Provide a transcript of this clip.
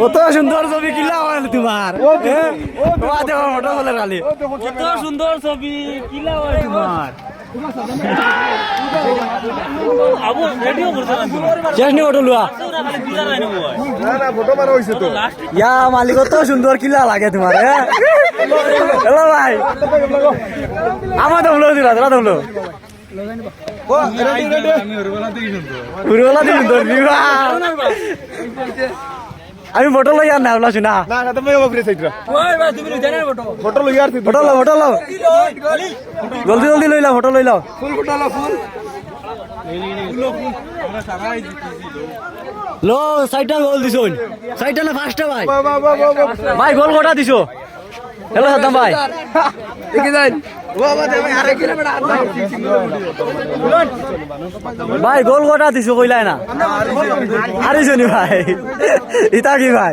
কত সুন্দর ছবি কিলা হয় তোমার ফটো বলে খালি কত সুন্দর ছবি কিলা হয় তোমার মালিক কত সুন্দর কিলা লাগে তোমার হ্যালো ভাই আমার তো দিলা তোরা তো আমি ফটো লই আর না বলাছি না ফটো লই জলদি জলদি লই লাও ফটো লই লাও লো সাইডটা গোল দিছো সাইডটা না ফার্স্টটা ভাই ভাই গোল কটা দিছো হ্যালো সাদ্দাম ভাই ভাই গোল কটা দিছো কইলাই না আরিছো নি ভাই ইতা কি ভাই